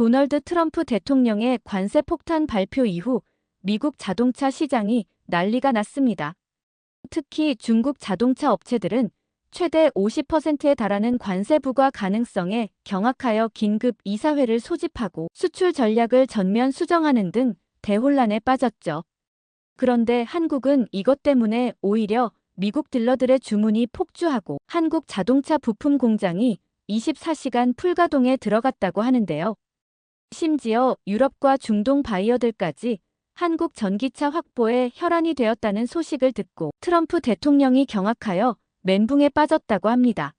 도널드 트럼프 대통령의 관세 폭탄 발표 이후 미국 자동차 시장이 난리가 났습니다. 특히 중국 자동차 업체들은 최대 50%에 달하는 관세 부과 가능성에 경악하여 긴급 이사회를 소집하고 수출 전략을 전면 수정하는 등 대혼란에 빠졌죠. 그런데 한국은 이것 때문에 오히려 미국 딜러들의 주문이 폭주하고 한국 자동차 부품 공장이 24시간 풀가동에 들어갔다고 하는데요. 심지어 유럽과 중동 바이어들까지 한국 전기차 확보에 혈안이 되었다는 소식을 듣고 트럼프 대통령이 경악하여 멘붕에 빠졌다고 합니다.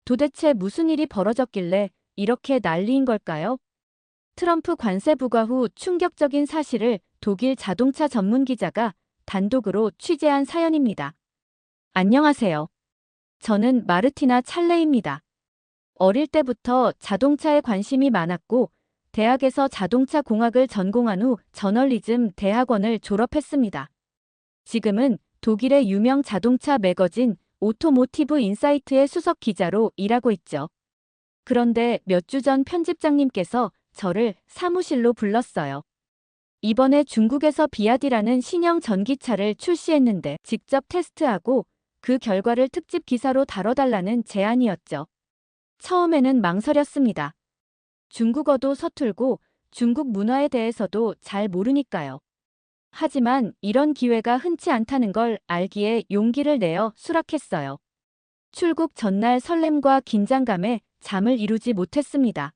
도대체 무슨 일이 벌어졌길래 이렇게 난리인 걸까요? 트럼프 관세 부과 후 충격적인 사실을 독일 자동차 전문 기자가 단독으로 취재한 사연입니다. 안녕하세요. 저는 마르티나 찰레입니다. 어릴 때부터 자동차에 관심이 많았고 대학에서 자동차 공학을 전공한 후 저널리즘 대학원을 졸업했습니다. 지금은 독일의 유명 자동차 매거진 오토모티브 인사이트의 수석 기자로 일하고 있죠. 그런데 몇 주 전 편집장님께서 저를 사무실로 불렀어요. 이번에 중국에서 비아디라는 신형 전기차를 출시했는데 직접 테스트하고 그 결과를 특집 기사로 다뤄달라는 제안이었죠. 처음에는 망설였습니다. 중국어도 서툴고 중국 문화에 대해서도 잘 모르니까요. 하지만 이런 기회가 흔치 않다는 걸 알기에 용기를 내어 수락했어요. 출국 전날 설렘과 긴장감에 잠을 이루지 못했습니다.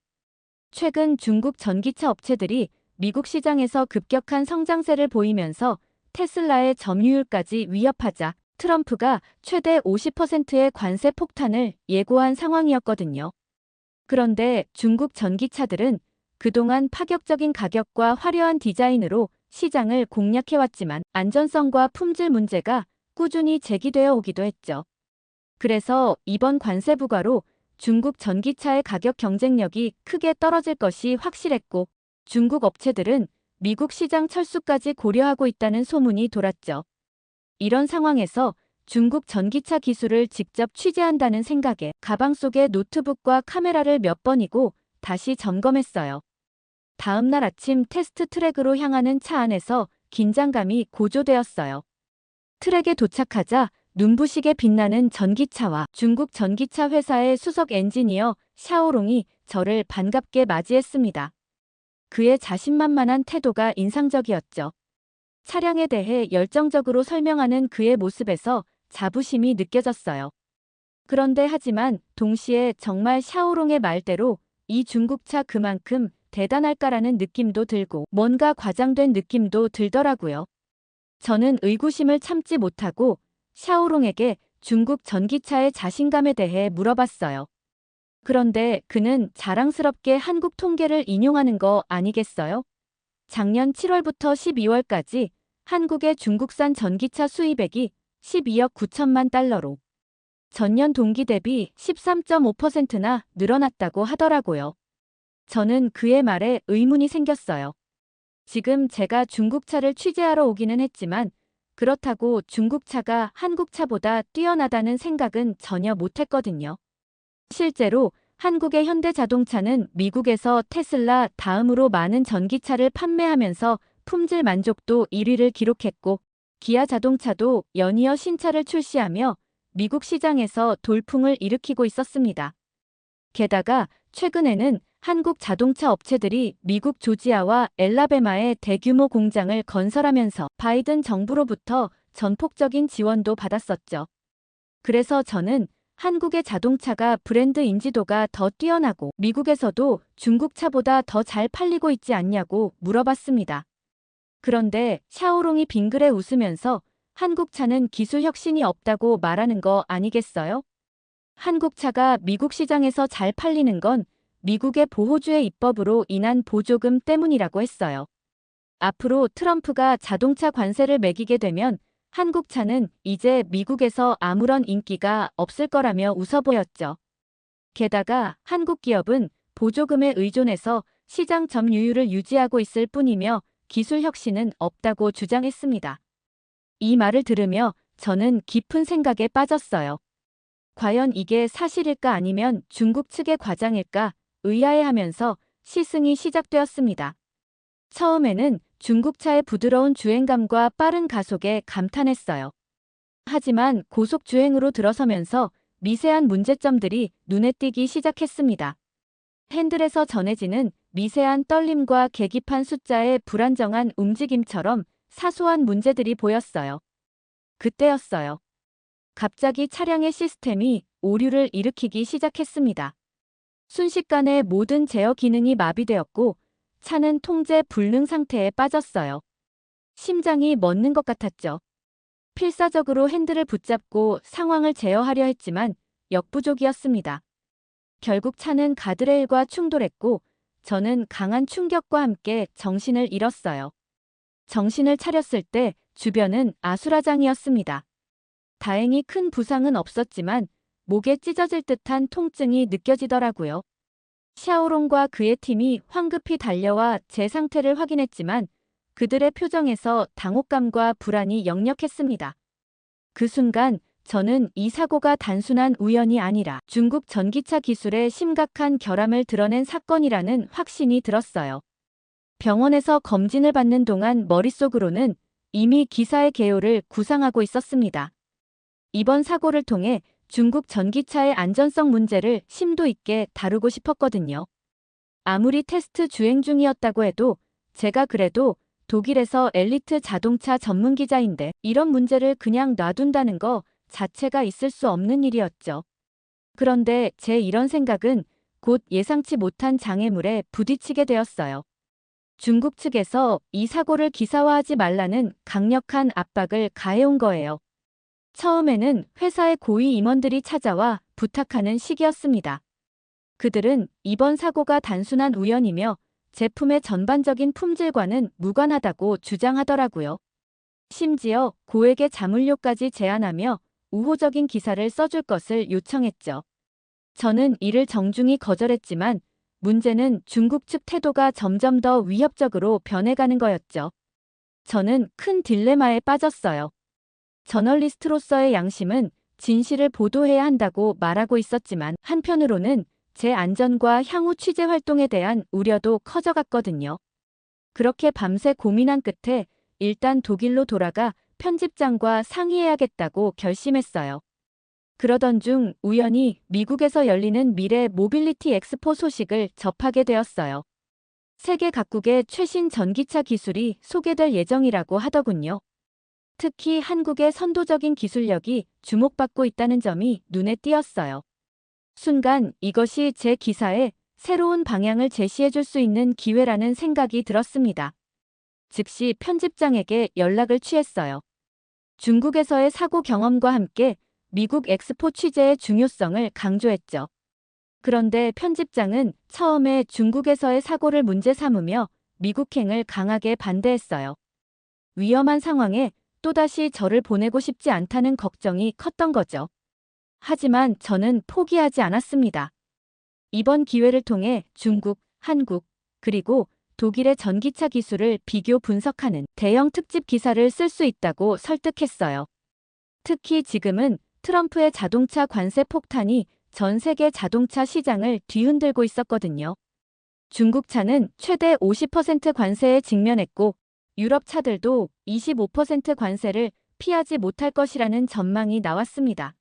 최근 중국 전기차 업체들이 미국 시장에서 급격한 성장세를 보이면서 테슬라의 점유율까지 위협하자 트럼프가 최대 50%의 관세 폭탄을 예고한 상황이었거든요. 그런데 중국 전기차들은 그동안 파격적인 가격과 화려한 디자인으로 시장을 공략해왔지만 안전성과 품질 문제가 꾸준히 제기되어 오기도 했죠. 그래서 이번 관세 부과로 중국 전기차의 가격 경쟁력이 크게 떨어질 것이 확실했고 중국 업체들은 미국 시장 철수까지 고려하고 있다는 소문이 돌았죠. 이런 상황에서 중국 전기차 기술을 직접 취재한다는 생각에 가방 속에 노트북과 카메라를 몇 번이고 다시 점검했어요. 다음 날 아침 테스트 트랙으로 향하는 차 안에서 긴장감이 고조되었어요. 트랙에 도착하자 눈부시게 빛나는 전기차와 중국 전기차 회사의 수석 엔지니어 샤오롱이 저를 반갑게 맞이했습니다. 그의 자신만만한 태도가 인상적이었죠. 차량에 대해 열정적으로 설명하는 그의 모습에서 자부심이 느껴졌어요. 그런데 하지만 동시에 정말 샤오롱의 말대로 이 중국차 그만큼 대단할까라는 느낌도 들고 뭔가 과장된 느낌도 들더라고요. 저는 의구심을 참지 못하고 샤오롱에게 중국 전기차의 자신감에 대해 물어봤어요. 그런데 그는 자랑스럽게 한국 통계를 인용하는 거 아니겠어요? 작년 7월부터 12월까지 한국의 중국산 전기차 수입액이 12억 9천만 달러로 전년 동기 대비 13.5%나 늘어났다고 하더라고요. 저는 그의 말에 의문이 생겼어요. 지금 제가 중국차를 취재하러 오기는 했지만 그렇다고 중국차가 한국차보다 뛰어나다는 생각은 전혀 못했거든요. 실제로 한국의 현대자동차는 미국에서 테슬라 다음으로 많은 전기차를 판매하면서 품질 만족도 1위를 기록했고 기아 자동차도 연이어 신차를 출시하며 미국 시장에서 돌풍을 일으키고 있었습니다. 게다가 최근에는 한국 자동차 업체들이 미국 조지아와 엘라베마에 대규모 공장을 건설하면서 바이든 정부로부터 전폭적인 지원도 받았었죠. 그래서 저는 한국의 자동차가 브랜드 인지도가 더 뛰어나고 미국에서도 중국 차보다 더 잘 팔리고 있지 않냐고 물어봤습니다. 그런데 샤오롱이 빙그레 웃으면서 한국 차는 기술 혁신이 없다고 말하는 거 아니겠어요? 한국 차가 미국 시장에서 잘 팔리는 건 미국의 보호주의 입법으로 인한 보조금 때문이라고 했어요. 앞으로 트럼프가 자동차 관세를 매기게 되면 한국 차는 이제 미국에서 아무런 인기가 없을 거라며 웃어 보였죠. 게다가 한국 기업은 보조금에 의존해서 시장 점유율을 유지하고 있을 뿐이며 기술 혁신은 없다고 주장했습니다. 이 말을 들으며 저는 깊은 생각에 빠졌어요. 과연 이게 사실일까 아니면 중국 측의 과장일까 의아해하면서 시승이 시작되었습니다. 처음에는 중국차의 부드러운 주행감과 빠른 가속에 감탄했어요. 하지만 고속 주행으로 들어서면서 미세한 문제점들이 눈에 띄기 시작했습니다. 핸들에서 전해지는 미세한 떨림과 계기판 숫자의 불안정한 움직임처럼 사소한 문제들이 보였어요. 그때였어요. 갑자기 차량의 시스템이 오류를 일으키기 시작했습니다. 순식간에 모든 제어 기능이 마비되었고 차는 통제 불능 상태에 빠졌어요. 심장이 멎는 것 같았죠. 필사적으로 핸들을 붙잡고 상황을 제어하려 했지만 역부족이었습니다. 결국 차는 가드레일과 충돌했고 저는 강한 충격과 함께 정신을 잃었어요. 정신을 차렸을 때 주변은 아수라장이었습니다. 다행히 큰 부상은 없었지만 목에 찢어질 듯한 통증이 느껴지더라고요. 샤오롱과 그의 팀이 황급히 달려와 제 상태를 확인했지만 그들의 표정에서 당혹감과 불안이 역력했습니다. 그 순간 저는 이 사고가 단순한 우연이 아니라 중국 전기차 기술의 심각한 결함을 드러낸 사건이라는 확신이 들었어요. 병원에서 검진을 받는 동안 머릿속으로는 이미 기사의 개요를 구상하고 있었습니다. 이번 사고를 통해 중국 전기차의 안전성 문제를 심도 있게 다루고 싶었거든요. 아무리 테스트 주행 중이었다고 해도 제가 그래도 독일에서 엘리트 자동차 전문 기자인데 이런 문제를 그냥 놔둔다는 거 자체가 있을 수 없는 일이었죠. 그런데 제 이런 생각은 곧 예상치 못한 장애물에 부딪히게 되었어요. 중국 측에서 이 사고를 기사화하지 말라는 강력한 압박을 가해온 거예요. 처음에는 회사의 고위 임원들이 찾아와 부탁하는 시기였습니다. 그들은 이번 사고가 단순한 우연이며 제품의 전반적인 품질과는 무관하다고 주장하더라고요. 심지어 고액의 자문료까지 제안하며 우호적인 기사를 써줄 것을 요청했죠. 저는 이를 정중히 거절했지만 문제는 중국 측 태도가 점점 더 위협적으로 변해가는 거였죠. 저는 큰 딜레마에 빠졌어요. 저널리스트로서의 양심은 진실을 보도해야 한다고 말하고 있었지만 한편으로는 제 안전과 향후 취재 활동에 대한 우려도 커져갔거든요. 그렇게 밤새 고민한 끝에 일단 독일로 돌아가 편집장과 상의해야겠다고 결심했어요. 그러던 중 우연히 미국에서 열리는 미래 모빌리티 엑스포 소식을 접하게 되었어요. 세계 각국의 최신 전기차 기술이 소개될 예정이라고 하더군요. 특히 한국의 선도적인 기술력이 주목받고 있다는 점이 눈에 띄었어요. 순간 이것이 제 기사에 새로운 방향을 제시해줄 수 있는 기회라는 생각이 들었습니다. 즉시 편집장에게 연락을 취했어요. 중국에서의 사고 경험과 함께 미국 엑스포 취재의 중요성을 강조했죠. 그런데 편집장은 처음에 중국에서의 사고를 문제 삼으며 미국행을 강하게 반대했어요. 위험한 상황에 또다시 저를 보내고 싶지 않다는 걱정이 컸던 거죠. 하지만 저는 포기하지 않았습니다. 이번 기회를 통해 중국, 한국, 그리고 독일의 전기차 기술을 비교 분석하는 대형 특집 기사를 쓸 수 있다고 설득했어요. 특히 지금은 트럼프의 자동차 관세 폭탄이 전 세계 자동차 시장을 뒤흔들고 있었거든요. 중국 차는 최대 50% 관세에 직면했고 유럽 차들도 25% 관세를 피하지 못할 것이라는 전망이 나왔습니다.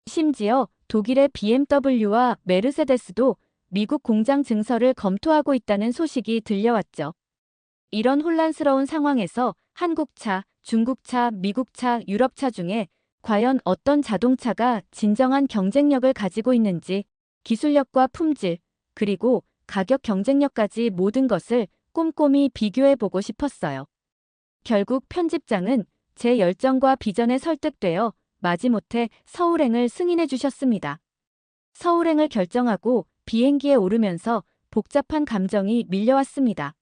심지어 독일의 BMW와 메르세데스도 미국 공장 증설을 검토하고 있다는 소식이 들려왔죠. 이런 혼란스러운 상황에서 한국차, 중국차, 미국차, 유럽차 중에 과연 어떤 자동차가 진정한 경쟁력을 가지고 있는지 기술력과 품질, 그리고 가격 경쟁력까지 모든 것을 꼼꼼히 비교해보고 싶었어요. 결국 편집장은 제 열정과 비전에 설득되어 마지못해 서울행을 승인해 주셨습니다. 서울행을 결정하고 비행기에 오르면서 복잡한 감정이 밀려왔습니다.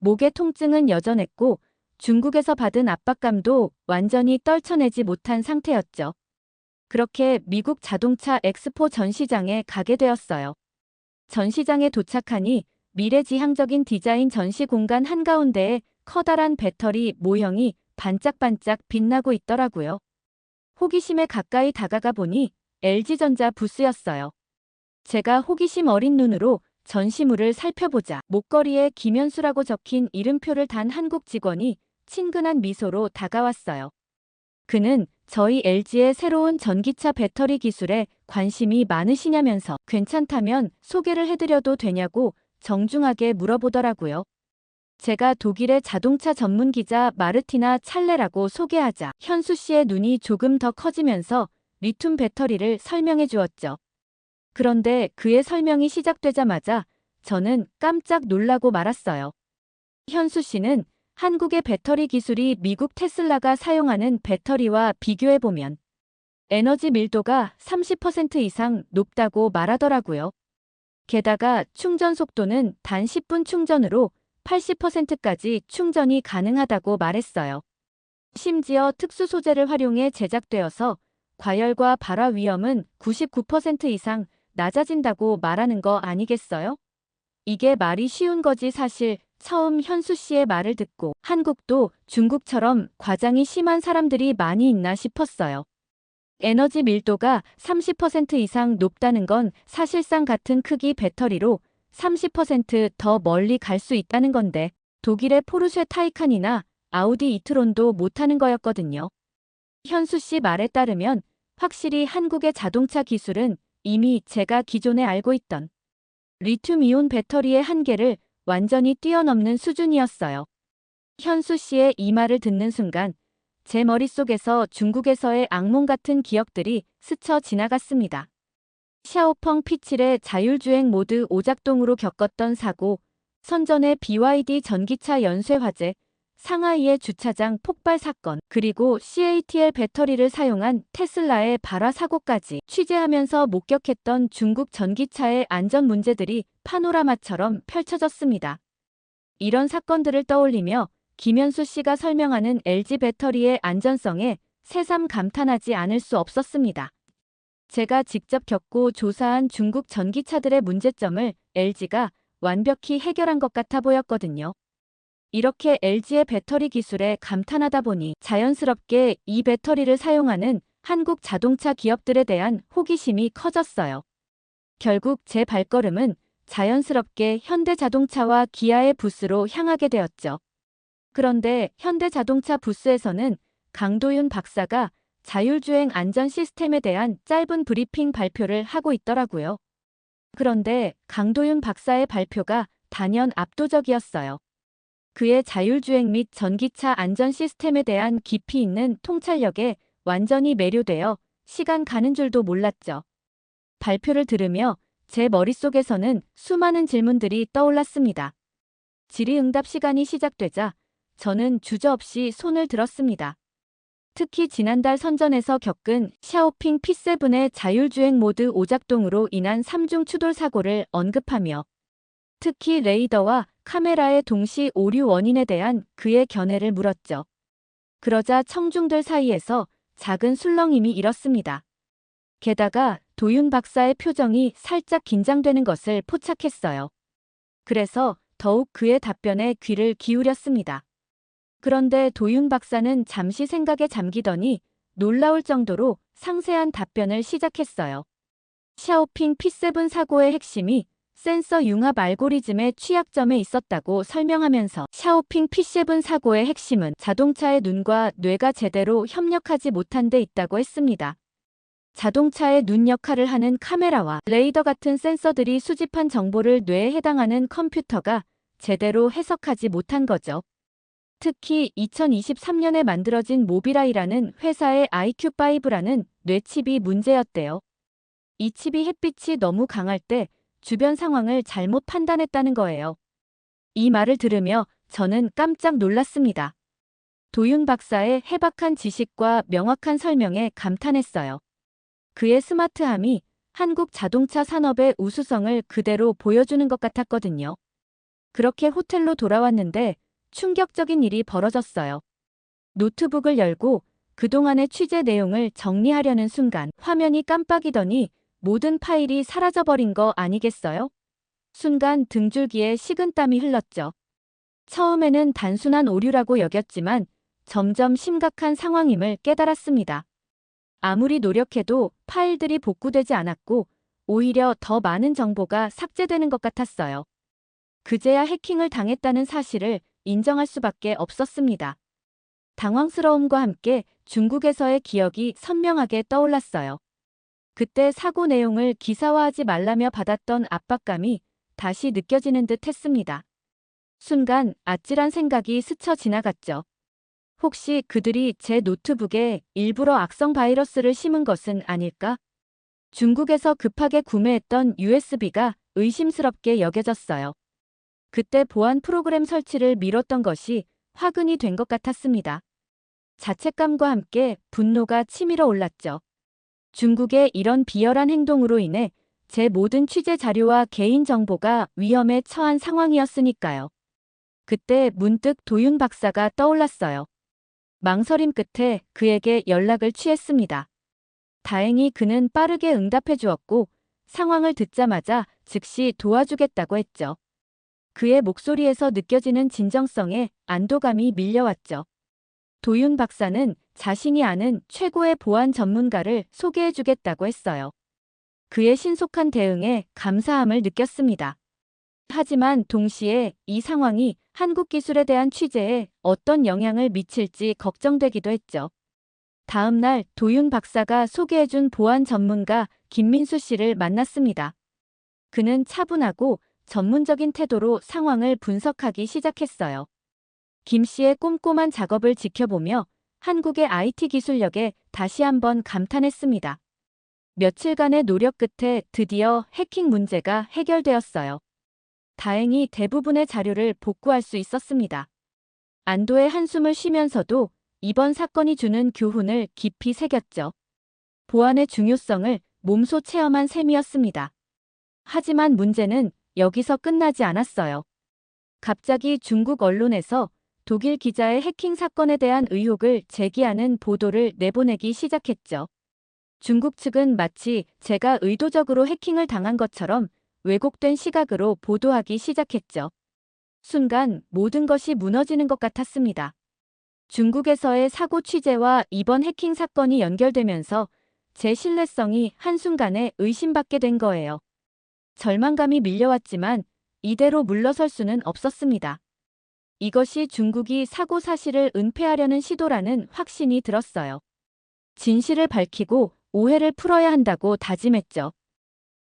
목의 통증은 여전했고 중국에서 받은 압박감도 완전히 떨쳐내지 못한 상태였죠. 그렇게 미국 자동차 엑스포 전시장에 가게 되었어요. 전시장에 도착하니 미래지향적인 디자인 전시 공간 한가운데에 커다란 배터리 모형이 반짝반짝 빛나고 있더라고요. 호기심에 가까이 다가가 보니 LG전자 부스였어요. 제가 호기심 어린 눈으로 전시물을 살펴보자 목걸이에 김현수라고 적힌 이름표를 단 한국 직원이 친근한 미소로 다가왔어요. 그는 저희 LG의 새로운 전기차 배터리 기술에 관심이 많으시냐면서 괜찮다면 소개를 해드려도 되냐고 정중하게 물어보더라고요. 제가 독일의 자동차 전문 기자 마르티나 찰레라고 소개하자 현수 씨의 눈이 조금 더 커지면서 리튬 배터리를 설명해 주었죠. 그런데 그의 설명이 시작되자마자 저는 깜짝 놀라고 말았어요. 현수 씨는 한국의 배터리 기술이 미국 테슬라가 사용하는 배터리와 비교해보면 에너지 밀도가 30% 이상 높다고 말하더라고요. 게다가 충전 속도는 단 10분 충전으로 80%까지 충전이 가능하다고 말했어요. 심지어 특수 소재를 활용해 제작되어서 과열과 발화 위험은 99% 이상 낮아진다고 말하는 거 아니겠어요? 이게 말이 쉬운 거지 사실 처음 현수 씨의 말을 듣고 한국도 중국처럼 과장이 심한 사람들이 많이 있나 싶었어요. 에너지 밀도가 30% 이상 높다는 건 사실상 같은 크기 배터리로 30% 더 멀리 갈 수 있다는 건데 독일의 포르쉐 타이칸이나 아우디 이트론도 못하는 거였거든요. 현수 씨 말에 따르면 확실히 한국의 자동차 기술은 이미 제가 기존에 알고 있던 리튬이온 배터리의 한계를 완전히 뛰어넘는 수준이었어요. 현수 씨의 이 말을 듣는 순간 제 머릿속에서 중국에서의 악몽 같은 기억들이 스쳐 지나갔습니다. 샤오펑 P7의 자율주행 모드 오작동으로 겪었던 사고, 선전의 BYD 전기차 연쇄 화재, 상하이의 주차장 폭발 사건, 그리고 CATL 배터리를 사용한 테슬라의 발화 사고까지 취재하면서 목격했던 중국 전기차의 안전 문제들이 파노라마처럼 펼쳐졌습니다. 이런 사건들을 떠올리며 김현수 씨가 설명하는 LG 배터리의 안전성에 새삼 감탄하지 않을 수 없었습니다. 제가 직접 겪고 조사한 중국 전기차들의 문제점을 LG가 완벽히 해결한 것 같아 보였거든요. 이렇게 LG의 배터리 기술에 감탄하다 보니 자연스럽게 이 배터리를 사용하는 한국 자동차 기업들에 대한 호기심이 커졌어요. 결국 제 발걸음은 자연스럽게 현대자동차와 기아의 부스로 향하게 되었죠. 그런데 현대자동차 부스에서는 강도윤 박사가 자율주행 안전 시스템에 대한 짧은 브리핑 발표를 하고 있더라고요. 그런데 강도윤 박사의 발표가 단연 압도적이었어요. 그의 자율주행 및 전기차 안전 시스템에 대한 깊이 있는 통찰력에 완전히 매료되어 시간 가는 줄도 몰랐죠. 발표를 들으며 제 머릿속에서는 수많은 질문들이 떠올랐습니다. 질의응답 시간이 시작되자 저는 주저없이 손을 들었습니다. 특히 지난달 선전에서 겪은 샤오핑 P7의 자율주행 모드 오작동으로 인한 3중 추돌 사고를 언급하며 특히 레이더와 카메라의 동시 오류 원인에 대한 그의 견해를 물었죠. 그러자 청중들 사이에서 작은 술렁임이 일었습니다. 게다가 도윤 박사의 표정이 살짝 긴장되는 것을 포착했어요. 그래서 더욱 그의 답변에 귀를 기울였습니다. 그런데 도윤 박사는 잠시 생각에 잠기더니 놀라울 정도로 상세한 답변을 시작했어요. 샤오핑 P7 사고의 핵심이 센서 융합 알고리즘의 취약점에 있었다고 설명하면서 샤오핑 P7 사고의 핵심은 자동차의 눈과 뇌가 제대로 협력하지 못한 데 있다고 했습니다. 자동차의 눈 역할을 하는 카메라와 레이더 같은 센서들이 수집한 정보를 뇌에 해당하는 컴퓨터가 제대로 해석하지 못한 거죠. 특히 2023년에 만들어진 모비라이라는 회사의 IQ5라는 뇌칩이 문제였대요. 이 칩이 햇빛이 너무 강할 때 주변 상황을 잘못 판단했다는 거예요. 이 말을 들으며 저는 깜짝 놀랐습니다. 도윤 박사의 해박한 지식과 명확한 설명에 감탄했어요. 그의 스마트함이 한국 자동차 산업의 우수성을 그대로 보여주는 것 같았거든요. 그렇게 호텔로 돌아왔는데 충격적인 일이 벌어졌어요. 노트북을 열고 그동안의 취재 내용을 정리하려는 순간 화면이 깜빡이더니 모든 파일이 사라져버린 거 아니겠어요? 순간 등줄기에 식은땀이 흘렀죠. 처음에는 단순한 오류라고 여겼지만 점점 심각한 상황임을 깨달았습니다. 아무리 노력해도 파일들이 복구되지 않았고 오히려 더 많은 정보가 삭제되는 것 같았어요. 그제야 해킹을 당했다는 사실을 인정할 수밖에 없었습니다. 당황스러움과 함께 중국에서의 기억이 선명하게 떠올랐어요. 그때 사고 내용을 기사화하지 말라며 받았던 압박감이 다시 느껴지는 듯 했습니다. 순간 아찔한 생각이 스쳐 지나갔죠. 혹시 그들이 제 노트북에 일부러 악성 바이러스를 심은 것은 아닐까? 중국에서 급하게 구매했던 USB가 의심스럽게 여겨졌어요. 그때 보안 프로그램 설치를 미뤘던 것이 화근이 된 것 같았습니다. 자책감과 함께 분노가 치밀어 올랐죠. 중국의 이런 비열한 행동으로 인해 제 모든 취재 자료와 개인 정보가 위험에 처한 상황이었으니까요. 그때 문득 도윤 박사가 떠올랐어요. 망설임 끝에 그에게 연락을 취했습니다. 다행히 그는 빠르게 응답해 주었고 상황을 듣자마자 즉시 도와주겠다고 했죠. 그의 목소리에서 느껴지는 진정성에 안도감이 밀려왔죠. 도윤 박사는 자신이 아는 최고의 보안 전문가를 소개해 주겠다고 했어요. 그의 신속한 대응에 감사함을 느꼈습니다. 하지만 동시에 이 상황이 한국 기술에 대한 취재에 어떤 영향을 미칠지 걱정되기도 했죠. 다음 날 도윤 박사가 소개해준 보안 전문가 김민수 씨를 만났습니다. 그는 차분하고 전문적인 태도로 상황을 분석하기 시작했어요. 김 씨의 꼼꼼한 작업을 지켜보며 한국의 IT 기술력에 다시 한번 감탄했습니다. 며칠간의 노력 끝에 드디어 해킹 문제가 해결되었어요. 다행히 대부분의 자료를 복구할 수 있었습니다. 안도의 한숨을 쉬면서도 이번 사건이 주는 교훈을 깊이 새겼죠. 보안의 중요성을 몸소 체험한 셈이었습니다. 하지만 문제는 여기서 끝나지 않았어요. 갑자기 중국 언론에서 독일 기자의 해킹 사건에 대한 의혹을 제기하는 보도를 내보내기 시작했죠. 중국 측은 마치 제가 의도적으로 해킹을 당한 것처럼 왜곡된 시각으로 보도하기 시작했죠. 순간 모든 것이 무너지는 것 같았습니다. 중국에서의 사고 취재와 이번 해킹 사건이 연결되면서 제 신뢰성이 한순간에 의심받게 된 거예요. 절망감이 밀려왔지만 이대로 물러설 수는 없었습니다. 이것이 중국이 사고 사실을 은폐하려는 시도라는 확신이 들었어요. 진실을 밝히고 오해를 풀어야 한다고 다짐했죠.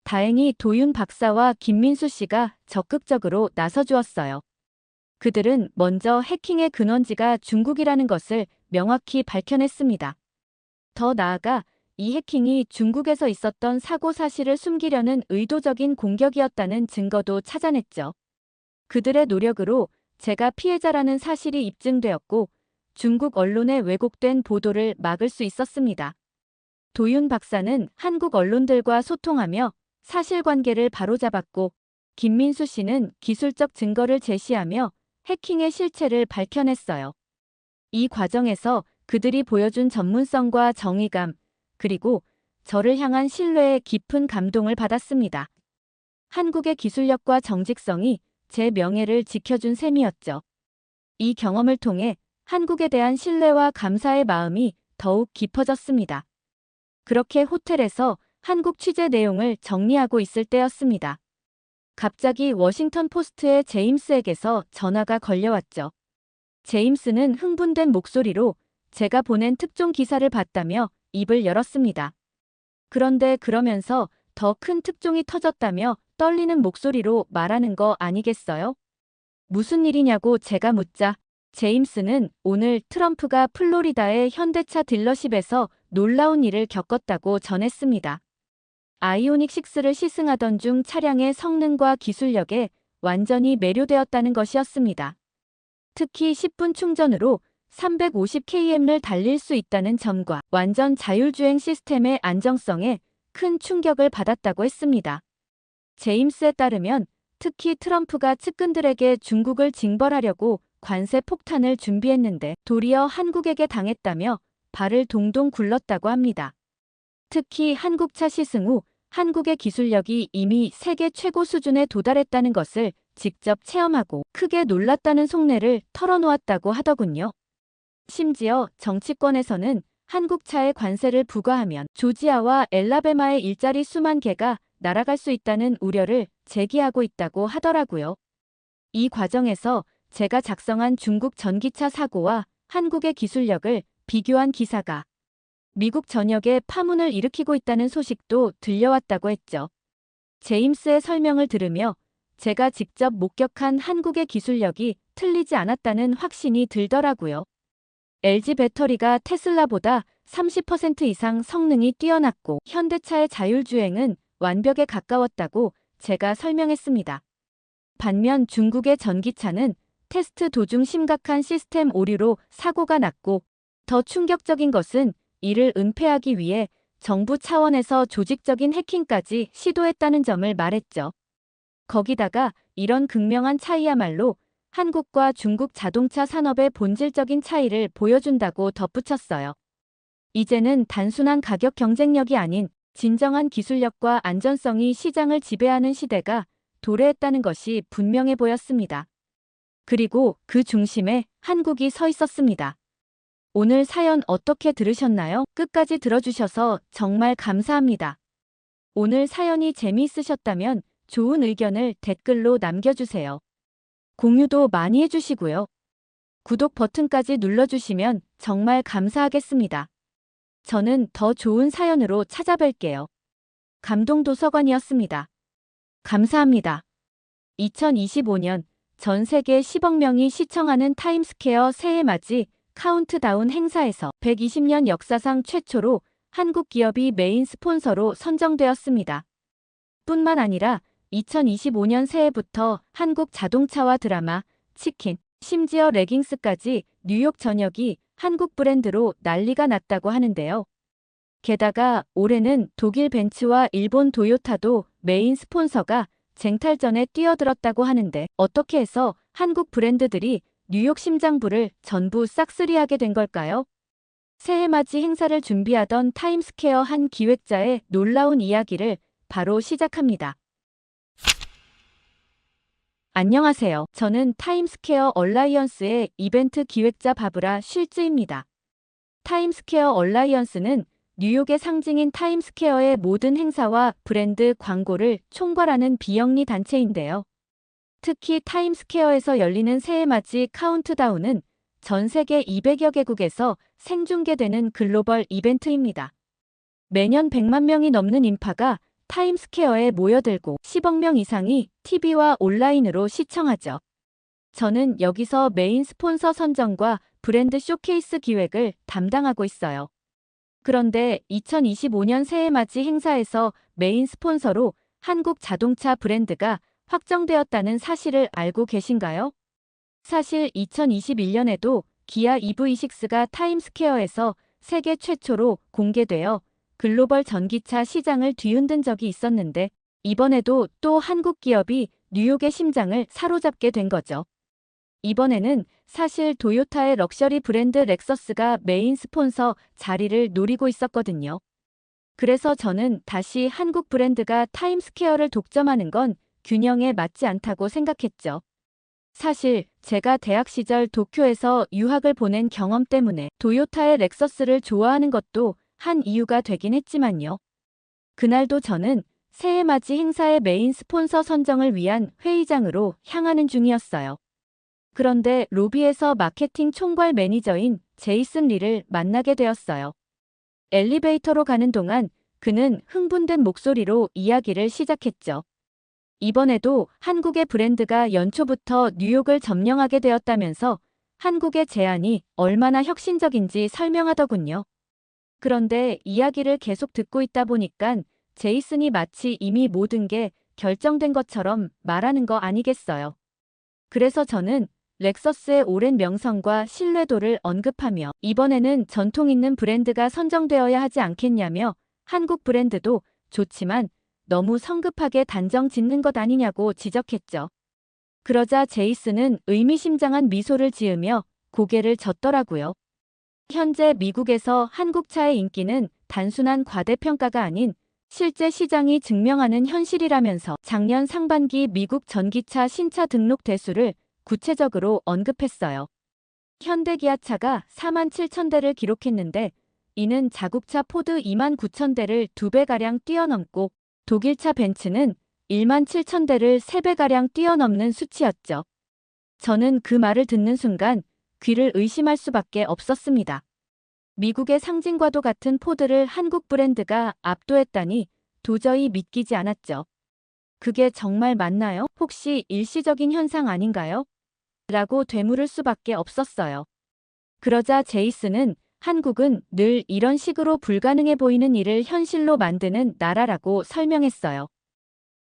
다행히 도윤 박사와 김민수 씨가 적극적으로 나서주었어요. 그들은 먼저 해킹의 근원지가 중국이라는 것을 명확히 밝혀냈습니다. 더 나아가 이 해킹이 중국에서 있었던 사고 사실을 숨기려는 의도적인 공격이었다는 증거도 찾아냈죠. 그들의 노력으로 제가 피해자라는 사실이 입증되었고 중국 언론의 왜곡된 보도를 막을 수 있었습니다. 도윤 박사는 한국 언론들과 소통하며 사실관계를 바로잡았고 김민수 씨는 기술적 증거를 제시하며 해킹의 실체를 밝혀냈어요. 이 과정에서 그들이 보여준 전문성과 정의감, 그리고 저를 향한 신뢰에 깊은 감동을 받았습니다. 한국의 기술력과 정직성이 제 명예를 지켜준 셈이었죠. 이 경험을 통해 한국에 대한 신뢰와 감사의 마음이 더욱 깊어졌습니다. 그렇게 호텔에서 한국 취재 내용을 정리하고 있을 때였습니다. 갑자기 워싱턴 포스트의 제임스에게서 전화가 걸려왔죠. 제임스는 흥분된 목소리로 제가 보낸 특종 기사를 봤다며 입을 열었습니다. 그런데 그러면서 더 큰 특종이 터졌다며 떨리는 목소리로 말하는 거 아니겠어요? 무슨 일이냐고 제가 묻자 제임스는 오늘 트럼프가 플로리다의 현대차 딜러십에서 놀라운 일을 겪었다고 전했습니다. 아이오닉 6를 시승하던 중 차량의 성능과 기술력에 완전히 매료되었다는 것이었습니다. 특히 10분 충전으로 350km를 달릴 수 있다는 점과 완전 자율주행 시스템의 안정성에 큰 충격을 받았다고 했습니다. 제임스에 따르면 특히 트럼프가 측근들에게 중국을 징벌하려고 관세 폭탄을 준비했는데 도리어 한국에게 당했다며 발을 동동 굴렀다고 합니다. 특히 한국차 시승 후 한국의 기술력이 이미 세계 최고 수준에 도달했다는 것을 직접 체험하고 크게 놀랐다는 속내를 털어놓았다고 하더군요. 심지어 정치권에서는 한국차에 관세를 부과하면 조지아와 엘라베마의 일자리 수만 개가 날아갈 수 있다는 우려를 제기하고 있다고 하더라고요. 이 과정에서 제가 작성한 중국 전기차 사고와 한국의 기술력을 비교한 기사가 미국 전역에 파문을 일으키고 있다는 소식도 들려왔다고 했죠. 제임스의 설명을 들으며 제가 직접 목격한 한국의 기술력이 틀리지 않았다는 확신이 들더라고요. LG 배터리가 테슬라보다 30% 이상 성능이 뛰어났고 현대차의 자율주행은 완벽에 가까웠다고 제가 설명했습니다. 반면 중국의 전기차는 테스트 도중 심각한 시스템 오류로 사고가 났고 더 충격적인 것은 이를 은폐하기 위해 정부 차원에서 조직적인 해킹까지 시도했다는 점을 말했죠. 거기다가 이런 극명한 차이야말로 한국과 중국 자동차 산업의 본질적인 차이를 보여준다고 덧붙였어요. 이제는 단순한 가격 경쟁력이 아닌 진정한 기술력과 안전성이 시장을 지배하는 시대가 도래했다는 것이 분명해 보였습니다. 그리고 그 중심에 한국이 서 있었습니다. 오늘 사연 어떻게 들으셨나요? 끝까지 들어주셔서 정말 감사합니다. 오늘 사연이 재미있으셨다면 좋은 의견을 댓글로 남겨주세요. 공유도 많이 해주시고요. 구독 버튼까지 눌러주시면 정말 감사하겠습니다. 저는 더 좋은 사연으로 찾아뵐게요. 감동도서관이었습니다. 감사합니다. 2025년 전 세계 10억 명이 시청하는 타임스퀘어 새해맞이 카운트다운 행사에서 120년 역사상 최초로 한국 기업이 메인 스폰서로 선정되었습니다. 뿐만 아니라 2025년 새해부터 한국 자동차와 드라마, 치킨, 심지어 레깅스까지 뉴욕 전역이 한국 브랜드로 난리가 났다고 하는데요. 게다가 올해는 독일 벤츠와 일본 도요타도 메인 스폰서가 쟁탈전에 뛰어들었다고 하는데 어떻게 해서 한국 브랜드들이 뉴욕 심장부를 전부 싹쓸이하게 된 걸까요? 새해맞이 행사를 준비하던 타임스퀘어 한 기획자의 놀라운 이야기를 바로 시작합니다. 안녕하세요. 저는 타임스퀘어 얼라이언스의 이벤트 기획자 바브라 쉴즈입니다. 타임스퀘어 얼라이언스는 뉴욕의 상징인 타임스퀘어의 모든 행사와 브랜드 광고를 총괄하는 비영리 단체인데요. 특히 타임스퀘어에서 열리는 새해맞이 카운트다운은 전 세계 200여 개국에서 생중계되는 글로벌 이벤트입니다. 매년 100만 명이 넘는 인파가 타임스퀘어에 모여들고 10억 명 이상이 TV와 온라인으로 시청하죠. 저는 여기서 메인 스폰서 선정과 브랜드 쇼케이스 기획을 담당하고 있어요. 그런데 2025년 새해맞이 행사에서 메인 스폰서로 한국 자동차 브랜드가 확정되었다는 사실을 알고 계신가요? 사실 2021년에도 기아 EV6가 타임스퀘어에서 세계 최초로 공개되어 글로벌 전기차 시장을 뒤흔든 적이 있었는데 이번에도 또 한국 기업이 뉴욕의 심장을 사로잡게 된 거죠. 이번에는 사실 도요타의 럭셔리 브랜드 렉서스가 메인 스폰서 자리를 노리고 있었거든요. 그래서 저는 다시 한국 브랜드가 타임스퀘어를 독점하는 건 균형에 맞지 않다고 생각했죠. 사실 제가 대학 시절 도쿄에서 유학을 보낸 경험 때문에 도요타의 렉서스를 좋아하는 것도 한 이유가 되긴 했지만요. 그날도 저는 새해맞이 행사의 메인 스폰서 선정을 위한 회의장으로 향하는 중이었어요. 그런데 로비에서 마케팅 총괄 매니저인 제이슨 리를 만나게 되었어요. 엘리베이터로 가는 동안 그는 흥분된 목소리로 이야기를 시작했죠. 이번에도 한국의 브랜드가 연초부터 뉴욕을 점령하게 되었다면서 한국의 제안이 얼마나 혁신적인지 설명하더군요. 그런데 이야기를 계속 듣고 있다 보니까 제이슨이 마치 이미 모든 게 결정된 것처럼 말하는 거 아니겠어요. 그래서 저는 렉서스의 오랜 명성과 신뢰도를 언급하며 이번에는 전통 있는 브랜드가 선정되어야 하지 않겠냐며 한국 브랜드도 좋지만 너무 성급하게 단정 짓는 것 아니냐고 지적했죠. 그러자 제이슨은 의미심장한 미소를 지으며 고개를 젓더라고요. 현재 미국에서 한국차의 인기는 단순한 과대평가가 아닌 실제 시장이 증명하는 현실이라면서 작년 상반기 미국 전기차 신차 등록 대수를 구체적으로 언급했어요. 현대기아차가 4만 7천 대를 기록했는데 이는 자국차 포드 2만 9천 대를 2배가량 뛰어넘고 독일차 벤츠는 1만 7천 대를 3배가량 뛰어넘는 수치였죠. 저는 그 말을 듣는 순간 귀를 의심할 수밖에 없었습니다. 미국의 상징과도 같은 포드를 한국 브랜드가 압도했다니 도저히 믿기지 않았죠. 그게 정말 맞나요? 혹시 일시적인 현상 아닌가요? 라고 되물을 수밖에 없었어요. 그러자 제이슨은 한국은 늘 이런 식으로 불가능해 보이는 일을 현실로 만드는 나라라고 설명했어요.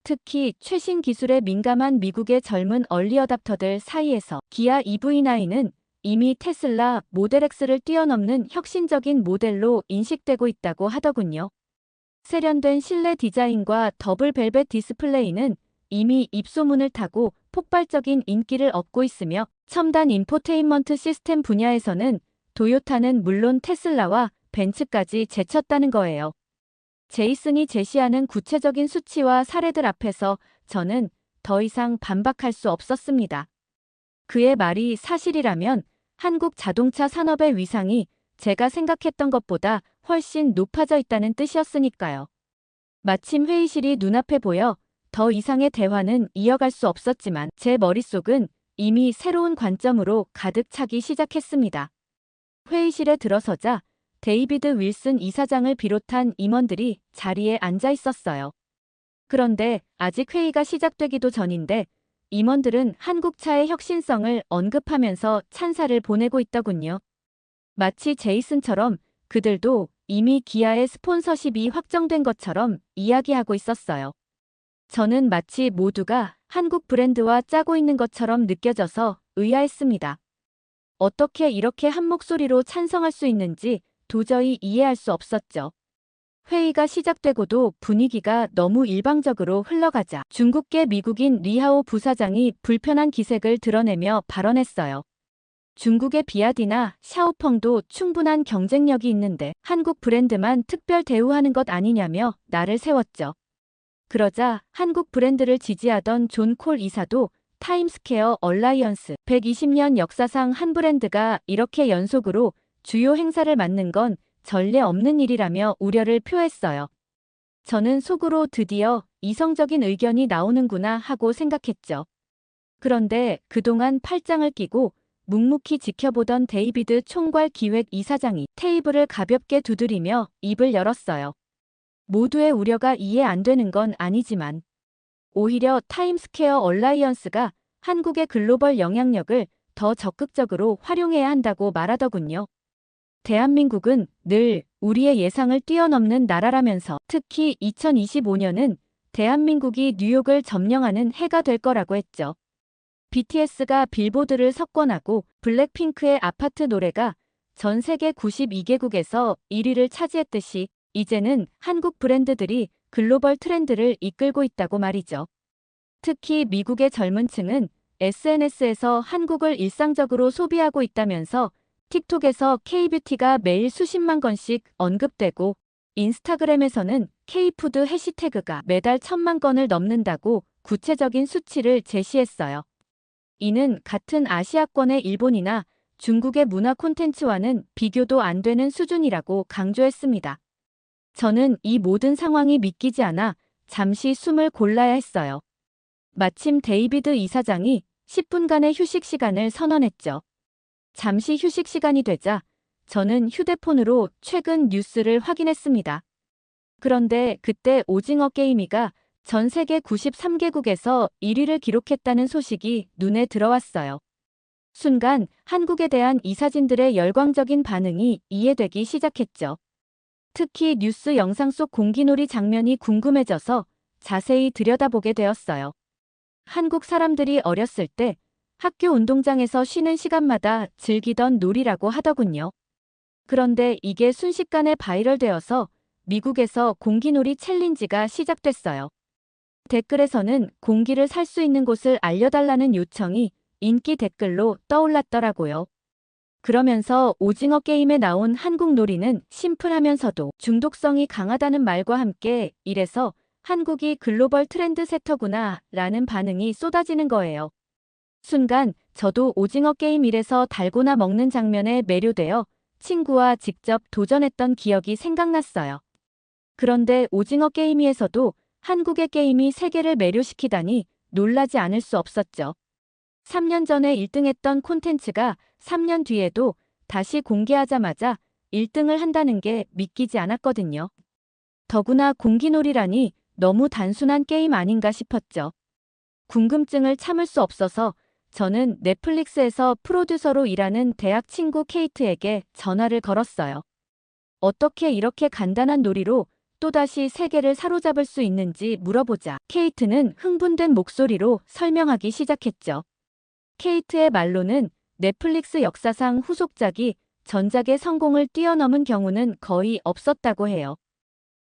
특히 최신 기술에 민감한 미국의 젊은 얼리어답터들 사이에서 기아 EV9은 이미 테슬라 모델 X를 뛰어넘는 혁신적인 모델로 인식되고 있다고 하더군요. 세련된 실내 디자인과 더블 벨벳 디스플레이는 이미 입소문을 타고 폭발적인 인기를 얻고 있으며 첨단 인포테인먼트 시스템 분야에서는 도요타는 물론 테슬라와 벤츠까지 제쳤다는 거예요. 제이슨이 제시하는 구체적인 수치와 사례들 앞에서 저는 더 이상 반박할 수 없었습니다. 그의 말이 사실이라면 한국 자동차 산업의 위상이 제가 생각했던 것보다 훨씬 높아져 있다는 뜻이었으니까요. 마침 회의실이 눈앞에 보여 더 이상의 대화는 이어갈 수 없었지만 제 머릿속은 이미 새로운 관점으로 가득 차기 시작했습니다. 회의실에 들어서자 데이비드 윌슨 이사장을 비롯한 임원들이 자리에 앉아 있었어요. 그런데 아직 회의가 시작되기도 전인데 임원들은 한국차의 혁신성을 언급하면서 찬사를 보내고 있더군요. 마치 제이슨처럼 그들도 이미 기아의 스폰서십이 확정된 것처럼 이야기하고 있었어요. 저는 마치 모두가 한국 브랜드와 짜고 있는 것처럼 느껴져서 의아했습니다. 어떻게 이렇게 한 목소리로 찬성할 수 있는지 도저히 이해할 수 없었죠. 회의가 시작되고도 분위기가 너무 일방적으로 흘러가자 중국계 미국인 리하오 부사장이 불편한 기색을 드러내며 발언했어요. 중국의 비아디나 샤오펑도 충분한 경쟁력이 있는데 한국 브랜드만 특별 대우하는 것 아니냐며 날을 세웠죠. 그러자 한국 브랜드를 지지하던 존 콜 이사도 타임스퀘어 얼라이언스 120년 역사상 한 브랜드가 이렇게 연속으로 주요 행사를 맡는 건 전례 없는 일이라며 우려를 표했어요. 저는 속으로 드디어 이성적인 의견이 나오는구나 하고 생각했죠. 그런데 그동안 팔짱을 끼고 묵묵히 지켜보던 데이비드 총괄 기획 이사장이 테이블을 가볍게 두드리며 입을 열었어요. 모두의 우려가 이해 안 되는 건 아니지만 오히려 타임스퀘어 얼라이언스가 한국의 글로벌 영향력을 더 적극적으로 활용해야 한다고 말하더군요. 대한민국은 늘 우리의 예상을 뛰어넘는 나라라면서 특히 2025년은 대한민국이 뉴욕을 점령하는 해가 될 거라고 했죠. BTS가 빌보드를 석권하고 블랙핑크의 아파트 노래가 전 세계 92개국에서 1위를 차지했듯이 이제는 한국 브랜드들이 글로벌 트렌드를 이끌고 있다고 말이죠. 특히 미국의 젊은 층은 SNS에서 한국을 일상적으로 소비하고 있다면서 틱톡에서 K뷰티가 매일 수십만 건씩 언급되고 인스타그램에서는 K푸드 해시태그가 매달 1,000만 건을 넘는다고 구체적인 수치를 제시했어요. 이는 같은 아시아권의 일본이나 중국의 문화 콘텐츠와는 비교도 안 되는 수준이라고 강조했습니다. 저는 이 모든 상황이 믿기지 않아 잠시 숨을 골라야 했어요. 마침 데이비드 이사장이 10분간의 휴식 시간을 선언했죠. 잠시 휴식 시간이 되자 저는 휴대폰으로 최근 뉴스를 확인했습니다. 그런데 그때 오징어 게임이가 전 세계 93개국에서 1위를 기록했다는 소식이 눈에 들어왔어요. 순간 한국에 대한 이사진들의 열광적인 반응이 이해되기 시작했죠. 특히 뉴스 영상 속 공기놀이 장면이 궁금해져서 자세히 들여다보게 되었어요. 한국 사람들이 어렸을 때 학교 운동장에서 쉬는 시간마다 즐기던 놀이라고 하더군요. 그런데 이게 순식간에 바이럴되어서 미국에서 공기놀이 챌린지가 시작됐어요. 댓글에서는 공기를 살 수 있는 곳을 알려달라는 요청이 인기 댓글로 떠올랐더라고요. 그러면서 오징어 게임에 나온 한국 놀이는 심플하면서도 중독성이 강하다는 말과 함께 이래서 한국이 글로벌 트렌드 세터구나 라는 반응이 쏟아지는 거예요. 순간 저도 오징어 게임 1에서 달고나 먹는 장면에 매료되어 친구와 직접 도전했던 기억이 생각났어요. 그런데 오징어 게임 2에서도 한국의 게임이 세계를 매료시키다니 놀라지 않을 수 없었죠. 3년 전에 1등했던 콘텐츠가 3년 뒤에도 다시 공개하자마자 1등을 한다는 게 믿기지 않았거든요. 더구나 공기놀이라니 너무 단순한 게임 아닌가 싶었죠. 궁금증을 참을 수 없어서 저는 넷플릭스에서 프로듀서로 일하는 대학 친구 케이트에게 전화를 걸었어요. 어떻게 이렇게 간단한 놀이로 또다시 세계를 사로잡을 수 있는지 물어보자 케이트는 흥분된 목소리로 설명하기 시작했죠. 케이트의 말로는 넷플릭스 역사상 후속작이 전작의 성공을 뛰어넘은 경우는 거의 없었다고 해요.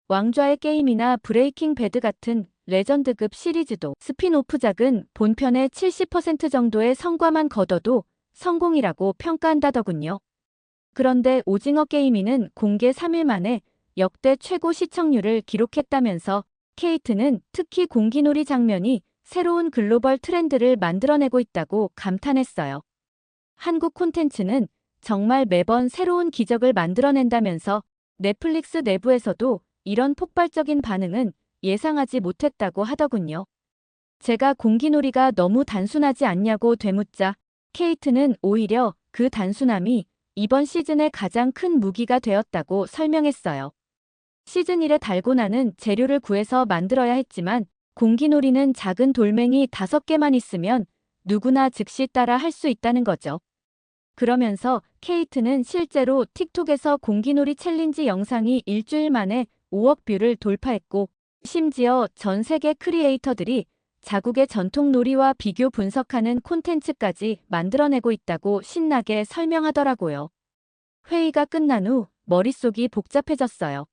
왕좌의 게임이나 브레이킹 배드 같은 레전드급 시리즈도 스핀오프작은 본편의 70% 정도의 성과만 거둬도 성공이라고 평가한다더군요. 그런데 오징어 게임이는 공개 3일 만에 역대 최고 시청률을 기록했다면서 케이트는 특히 공기놀이 장면이 새로운 글로벌 트렌드를 만들어내고 있다고 감탄했어요. 한국 콘텐츠는 정말 매번 새로운 기적을 만들어낸다면서 넷플릭스 내부에서도 이런 폭발적인 반응은 예상하지 못했다고 하더군요. 제가 공기놀이가 너무 단순하지 않냐고 되묻자 케이트는 오히려 그 단순함이 이번 시즌의 가장 큰 무기가 되었다고 설명했어요. 시즌 1에 달고나는 재료를 구해서 만들어야 했지만 공기놀이는 작은 돌멩이 5개만 있으면 누구나 즉시 따라 할 수 있다는 거죠. 그러면서 케이트는 실제로 틱톡에서 공기놀이 챌린지 영상이 일주일 만에 5억 뷰를 돌파했고 심지어 전 세계 크리에이터들이 자국의 전통 놀이와 비교 분석하는 콘텐츠까지 만들어내고 있다고 신나게 설명하더라고요. 회의가 끝난 후 머릿속이 복잡해졌어요.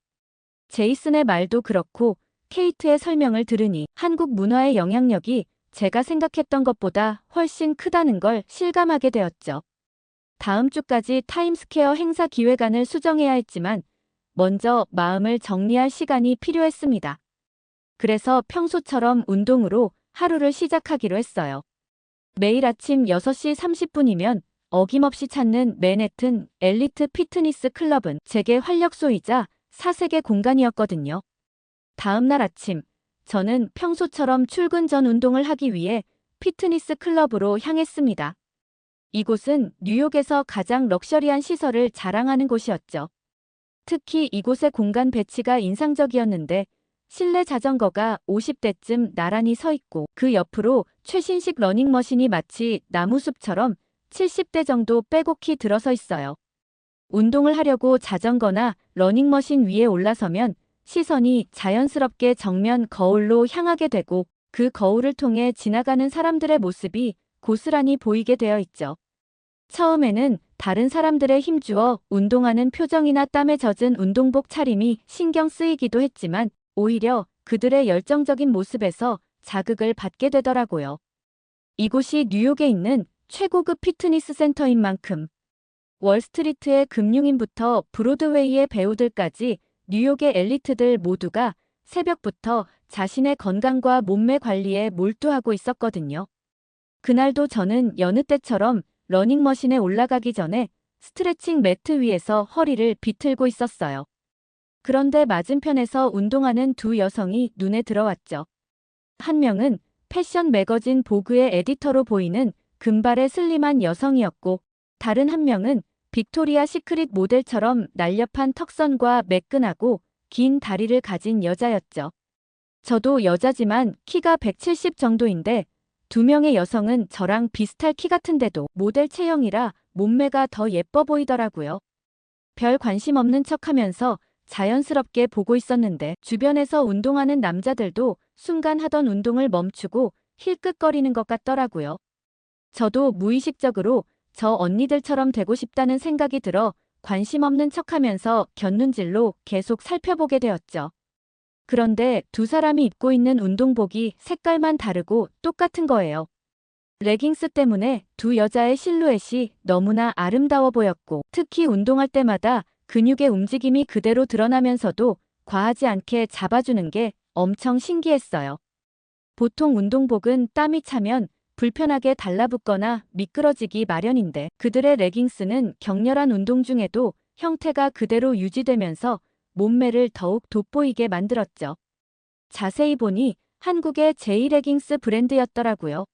제이슨의 말도 그렇고 케이트의 설명을 들으니 한국 문화의 영향력이 제가 생각했던 것보다 훨씬 크다는 걸 실감하게 되었죠. 다음 주까지 타임스퀘어 행사 기획안을 수정해야 했지만 먼저 마음을 정리할 시간이 필요했습니다. 그래서 평소처럼 운동으로 하루를 시작하기로 했어요. 매일 아침 6시 30분이면 어김없이 찾는 맨해튼 엘리트 피트니스 클럽은 제게 활력소이자 사색의 공간이었거든요. 다음 날 아침, 저는 평소처럼 출근 전 운동을 하기 위해 피트니스 클럽으로 향했습니다. 이곳은 뉴욕에서 가장 럭셔리한 시설을 자랑하는 곳이었죠. 특히 이곳의 공간 배치가 인상적이었는데 실내 자전거가 50대쯤 나란히 서 있고 그 옆으로 최신식 러닝머신이 마치 나무숲처럼 70대 정도 빼곡히 들어서 있어요. 운동을 하려고 자전거나 러닝머신 위에 올라서면 시선이 자연스럽게 정면 거울로 향하게 되고 그 거울을 통해 지나가는 사람들의 모습이 고스란히 보이게 되어 있죠. 처음에는 다른 사람들의 힘주어 운동하는 표정이나 땀에 젖은 운동복 차림이 신경 쓰이기도 했지만 오히려 그들의 열정적인 모습에서 자극을 받게 되더라고요. 이곳이 뉴욕에 있는 최고급 피트니스 센터인 만큼 월스트리트의 금융인부터 브로드웨이의 배우들까지 뉴욕의 엘리트들 모두가 새벽부터 자신의 건강과 몸매 관리에 몰두하고 있었거든요. 그날도 저는 여느 때처럼 러닝머신에 올라가기 전에 스트레칭 매트 위에서 허리를 비틀고 있었어요. 그런데 맞은편에서 운동하는 두 여성이 눈에 들어왔죠. 한 명은 패션 매거진 보그의 에디터로 보이는 금발의 슬림한 여성이었고 다른 한 명은 빅토리아 시크릿 모델처럼 날렵한 턱선과 매끈하고 긴 다리를 가진 여자였죠. 저도 여자지만 키가 170 정도인데 두 명의 여성은 저랑 비슷할 키 같은데도 모델 체형이라 몸매가 더 예뻐 보이더라고요. 별 관심 없는 척하면서 자연스럽게 보고 있었는데 주변에서 운동하는 남자들도 순간 하던 운동을 멈추고 힐끗거리는 것 같더라고요. 저도 무의식적으로 저 언니들처럼 되고 싶다는 생각이 들어 관심 없는 척하면서 곁눈질로 계속 살펴보게 되었죠. 그런데 두 사람이 입고 있는 운동복이 색깔만 다르고 똑같은 거예요. 레깅스 때문에 두 여자의 실루엣이 너무나 아름다워 보였고 특히 운동할 때마다 근육의 움직임이 그대로 드러나면서도 과하지 않게 잡아주는 게 엄청 신기했어요. 보통 운동복은 땀이 차면 불편하게 달라붙거나 미끄러지기 마련인데 그들의 레깅스는 격렬한 운동 중에도 형태가 그대로 유지되면서 몸매를 더욱 돋보이게 만들었죠. 자세히 보니 한국의 제2레깅스 브랜드였더라고요.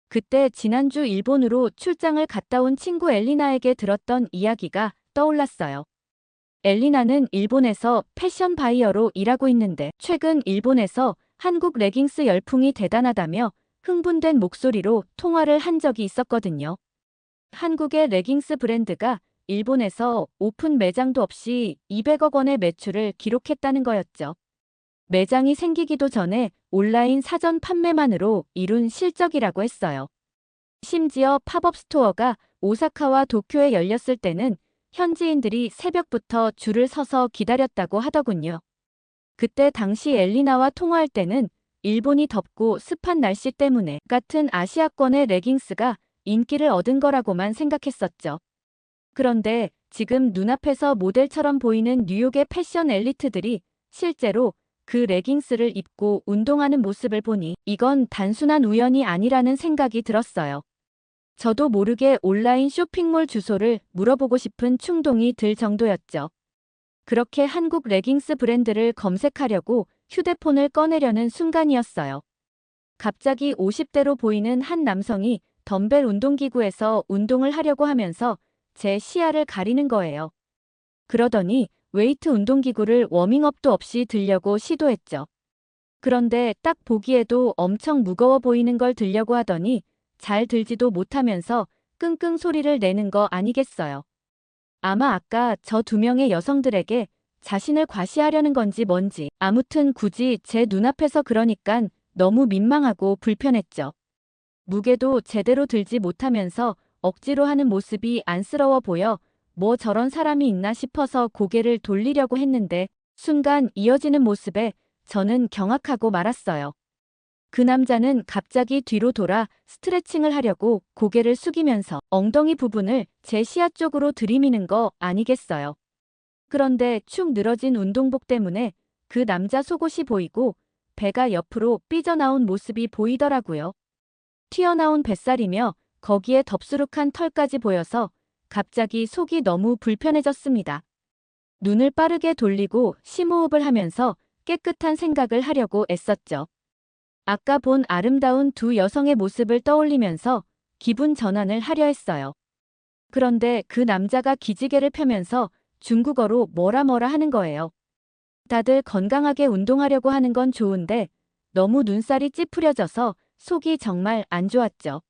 그때 지난주 일본으로 출장을 갔다 온 친구 엘리나에게 들었던 이야기가 떠올랐어요. 엘리나는 일본에서 패션 바이어로 일하고 있는데 최근 일본에서 한국 레깅스 열풍이 대단하다며 흥분된 목소리로 통화를 한 적이 있었거든요. 한국의 레깅스 브랜드가 일본에서 오픈 매장도 없이 200억 원의 매출을 기록했다는 거였죠. 매장이 생기기도 전에 온라인 사전 판매만으로 이룬 실적이라고 했어요. 심지어 팝업 스토어가 오사카와 도쿄에 열렸을 때는 현지인들이 새벽부터 줄을 서서 기다렸다고 하더군요. 그때 당시 엘리나와 통화할 때는 일본이 덥고 습한 날씨 때문에 같은 아시아권의 레깅스가 인기를 얻은 거라고만 생각했었죠. 그런데 지금 눈앞에서 모델처럼 보이는 뉴욕의 패션 엘리트들이 실제로 그 레깅스를 입고 운동하는 모습을 보니 이건 단순한 우연이 아니라는 생각이 들었어요. 저도 모르게 온라인 쇼핑몰 주소를 물어보고 싶은 충동이 들 정도였죠. 그렇게 한국 레깅스 브랜드를 검색하려고 휴대폰을 꺼내려는 순간이었어요. 갑자기 50대로 보이는 한 남성이 덤벨 운동기구에서 운동을 하려고 하면서 제 시야를 가리는 거예요. 그러더니 웨이트 운동기구를 워밍업도 없이 들려고 시도했죠. 그런데 딱 보기에도 엄청 무거워 보이는 걸 들려고 하더니 잘 들지도 못하면서 끙끙 소리를 내는 거 아니겠어요. 아마 아까 저 2명의 여성들에게 자신을 과시하려는 건지 뭔지 아무튼 굳이 제 눈앞에서 그러니깐 너무 민망하고 불편했죠. 무게도 제대로 들지 못하면서 억지로 하는 모습이 안쓰러워 보여 뭐 저런 사람이 있나 싶어서 고개를 돌리려고 했는데 순간 이어지는 모습에 저는 경악하고 말았어요. 그 남자는 갑자기 뒤로 돌아 스트레칭을 하려고 고개를 숙이면서 엉덩이 부분을 제 시야 쪽으로 들이미는 거 아니겠어요. 그런데 축 늘어진 운동복 때문에 그 남자 속옷이 보이고 배가 옆으로 삐져나온 모습이 보이더라고요. 튀어나온 뱃살이며 거기에 덥수룩한 털까지 보여서 갑자기 속이 너무 불편해졌습니다. 눈을 빠르게 돌리고 심호흡을 하면서 깨끗한 생각을 하려고 애썼죠. 아까 본 아름다운 2 여성의 모습을 떠올리면서 기분 전환을 하려 했어요. 그런데 그 남자가 기지개를 펴면서 중국어로 뭐라 하는 거예요. 다들 건강하게 운동하려고 하는 건 좋은데 너무 눈살이 찌푸려져서 속이 정말 안 좋았죠.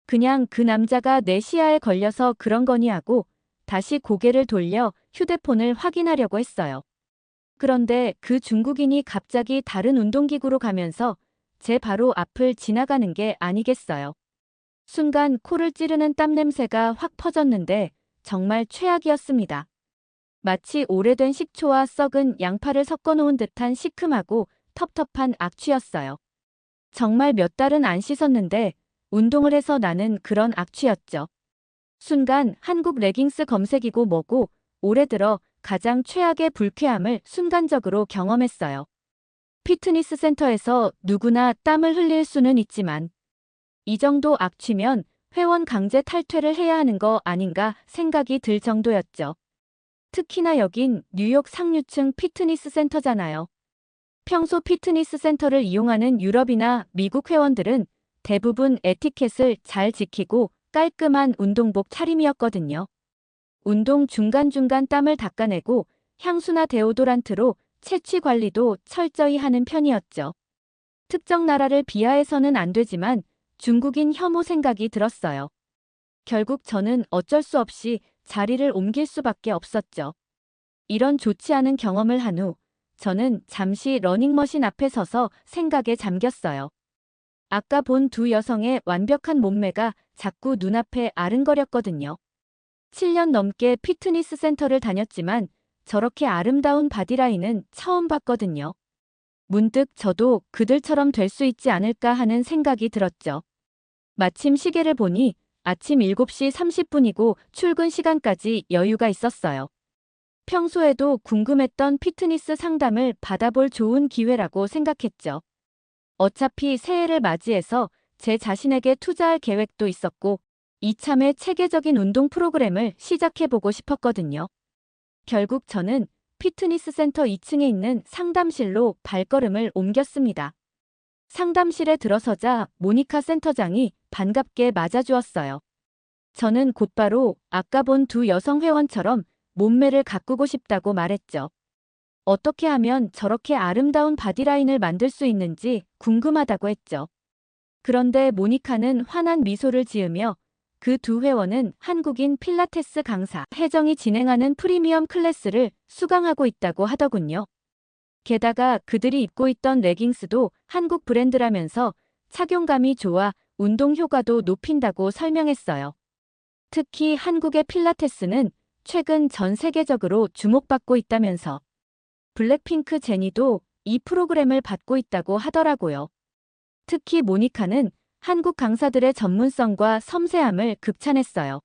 그냥 그 남자가 내 시야에 걸려서 그런 거니 하고 다시 고개를 돌려 휴대폰을 확인하려고 했어요. 그런데 그 중국인이 갑자기 다른 운동기구로 가면서 제 바로 앞을 지나가는 게 아니겠어요. 순간 코를 찌르는 땀 냄새가 확 퍼졌는데 정말 최악이었습니다. 마치 오래된 식초와 썩은 양파를 섞어놓은 듯한 시큼하고 텁텁한 악취였어요. 정말 몇 달은 안 씻었는데 운동을 해서 나는 그런 악취였죠. 순간 한국 레깅스 검색이고 뭐고 올해 들어 가장 최악의 불쾌함을 순간적으로 경험했어요. 피트니스 센터에서 누구나 땀을 흘릴 수는 있지만 이 정도 악취면 회원 강제 탈퇴를 해야 하는 거 아닌가 생각이 들 정도였죠. 특히나 여긴 뉴욕 상류층 피트니스 센터잖아요. 평소 피트니스 센터를 이용하는 유럽이나 미국 회원들은 대부분 에티켓을 잘 지키고 깔끔한 운동복 차림이었거든요. 운동 중간중간 땀을 닦아내고 향수나 데오도란트로 채취 관리도 철저히 하는 편이었죠. 특정 나라를 비하해서는 안 되지만 중국인 혐오 생각이 들었어요. 결국 저는 어쩔 수 없이 자리를 옮길 수밖에 없었죠. 이런 좋지 않은 경험을 한 후 저는 잠시 러닝머신 앞에 서서 생각에 잠겼어요. 아까 본 2 여성의 완벽한 몸매가 자꾸 눈앞에 아른거렸거든요. 7년 넘게 피트니스 센터를 다녔지만 저렇게 아름다운 바디라인은 처음 봤거든요. 문득 저도 그들처럼 될 수 있지 않을까 하는 생각이 들었죠. 마침 시계를 보니 아침 7시 30분이고 출근 시간까지 여유가 있었어요. 평소에도 궁금했던 피트니스 상담을 받아볼 좋은 기회라고 생각했죠. 어차피 새해를 맞이해서 제 자신에게 투자할 계획도 있었고 이참에 체계적인 운동 프로그램을 시작해보고 싶었거든요. 결국 저는 피트니스 센터 2층에 있는 상담실로 발걸음을 옮겼습니다. 상담실에 들어서자 모니카 센터장이 반갑게 맞아주었어요. 저는 곧바로 아까 본 두 여성 회원처럼 몸매를 가꾸고 싶다고 말했죠. 어떻게 하면 저렇게 아름다운 바디라인을 만들 수 있는지 궁금하다고 했죠. 그런데 모니카는 환한 미소를 지으며 그 두 회원은 한국인 필라테스 강사 혜정이 진행하는 프리미엄 클래스를 수강하고 있다고 하더군요. 게다가 그들이 입고 있던 레깅스도 한국 브랜드라면서 착용감이 좋아 운동 효과도 높인다고 설명했어요. 특히 한국의 필라테스는 최근 전 세계적으로 주목받고 있다면서 블랙핑크 제니도 이 프로그램을 받고 있다고 하더라고요. 특히 모니카는 한국 강사들의 전문성과 섬세함을 극찬했어요.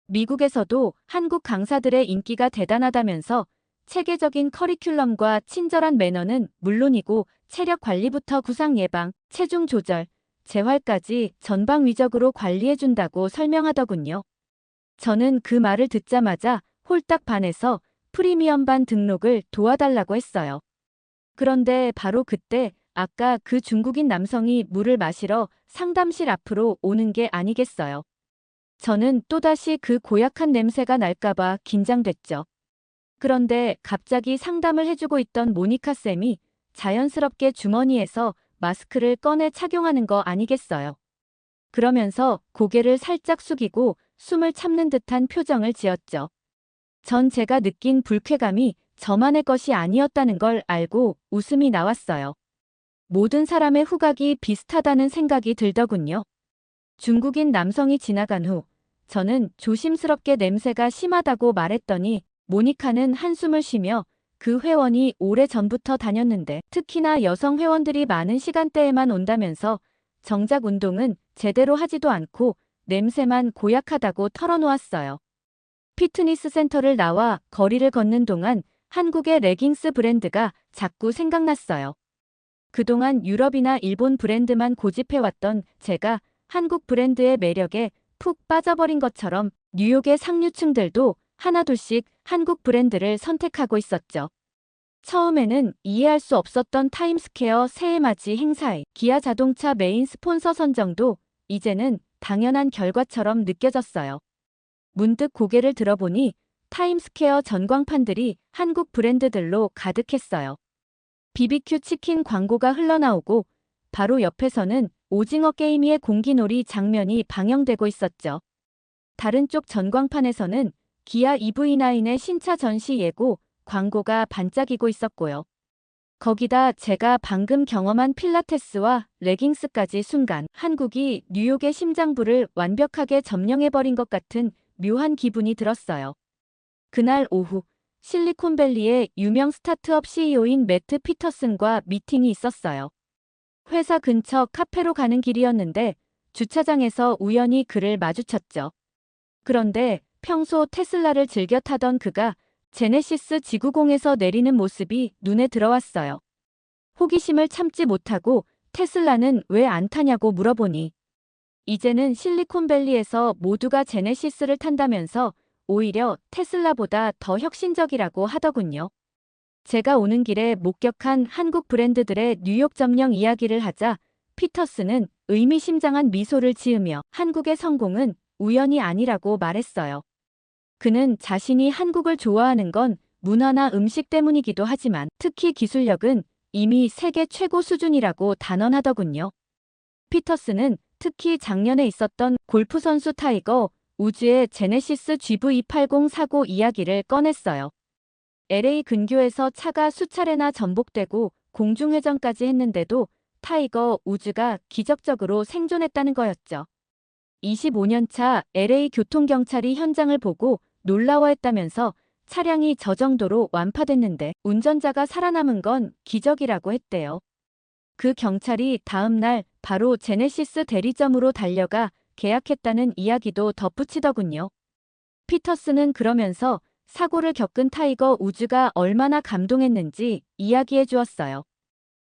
미국에서도 한국 강사들의 인기가 대단하다면서 체계적인 커리큘럼과 친절한 매너는 물론이고 체력 관리부터 구상 예방, 체중 조절, 재활까지 전방위적으로 관리해준다고 설명하더군요. 저는 그 말을 듣자마자 홀딱 반해서 프리미엄반 등록을 도와달라고 했어요. 그런데 바로 그때 아까 그 중국인 남성이 물을 마시러 상담실 앞으로 오는 게 아니겠어요. 저는 또다시 그 고약한 냄새가 날까봐 긴장됐죠. 그런데 갑자기 상담을 해주고 있던 모니카 쌤이 자연스럽게 주머니에서 마스크를 꺼내 착용하는 거 아니겠어요. 그러면서 고개를 살짝 숙이고 숨을 참는 듯한 표정을 지었죠. 전 제가 느낀 불쾌감이 저만의 것이 아니었다는 걸 알고 웃음이 나왔어요. 모든 사람의 후각이 비슷하다는 생각이 들더군요. 중국인 남성이 지나간 후 저는 조심스럽게 냄새가 심하다고 말했더니 모니카는 한숨을 쉬며 그 회원이 오래전부터 다녔는데 특히나 여성 회원들이 많은 시간대에만 온다면서 정작 운동은 제대로 하지도 않고 냄새만 고약하다고 털어놓았어요. 피트니스 센터를 나와 거리를 걷는 동안 한국의 레깅스 브랜드가 자꾸 생각났어요. 그동안 유럽이나 일본 브랜드만 고집해왔던 제가 한국 브랜드의 매력에 푹 빠져버린 것처럼 뉴욕의 상류층들도 하나둘씩 한국 브랜드를 선택하고 있었죠. 처음에는 이해할 수 없었던 타임스퀘어 새해맞이 행사에 기아 자동차 메인 스폰서 선정도 이제는 당연한 결과처럼 느껴졌어요. 문득 고개를 들어보니 타임스퀘어 전광판들이 한국 브랜드들로 가득했어요. BBQ 치킨 광고가 흘러나오고 바로 옆에서는 오징어 게임의 공기놀이 장면이 방영되고 있었죠. 다른 쪽 전광판에서는 기아 EV9의 신차 전시 예고 광고가 반짝이고 있었고요. 거기다 제가 방금 경험한 필라테스와 레깅스까지 순간 한국이 뉴욕의 심장부를 완벽하게 점령해버린 것 같은 묘한 기분이 들었어요. 그날 오후 실리콘밸리의 유명 스타트업 CEO인 매트 피터슨과 미팅이 있었어요. 회사 근처 카페로 가는 길이었는데 주차장에서 우연히 그를 마주쳤죠. 그런데 평소 테슬라를 즐겨 타던 그가 제네시스 지구공에서 내리는 모습이 눈에 들어왔어요. 호기심을 참지 못하고 테슬라는 왜 안 타냐고 물어보니 이제는 실리콘밸리에서 모두가 제네시스를 탄다면서 오히려 테슬라보다 더 혁신적이라고 하더군요. 제가 오는 길에 목격한 한국 브랜드들의 뉴욕 점령 이야기를 하자 피터스는 의미심장한 미소를 지으며 한국의 성공은 우연이 아니라고 말했어요. 그는 자신이 한국을 좋아하는 건 문화나 음식 때문이기도 하지만 특히 기술력은 이미 세계 최고 수준이라고 단언하더군요. 피터스는 특히 작년에 있었던 골프 선수 타이거 우즈의 제네시스 GV80 사고 이야기를 꺼냈어요. LA 근교에서 차가 수차례나 전복되고 공중회전까지 했는데도 타이거 우즈가 기적적으로 생존했다는 거였죠. 25년 차 LA 교통경찰이 현장을 보고 놀라워했다면서 차량이 저 정도로 완파됐는데 운전자가 살아남은 건 기적이라고 했대요. 그 경찰이 다음 날 바로 제네시스 대리점으로 달려가 계약했다는 이야기도 덧붙이더군요. 피터스는 그러면서 사고를 겪은 타이거 우즈가 얼마나 감동했는지 이야기해 주었어요.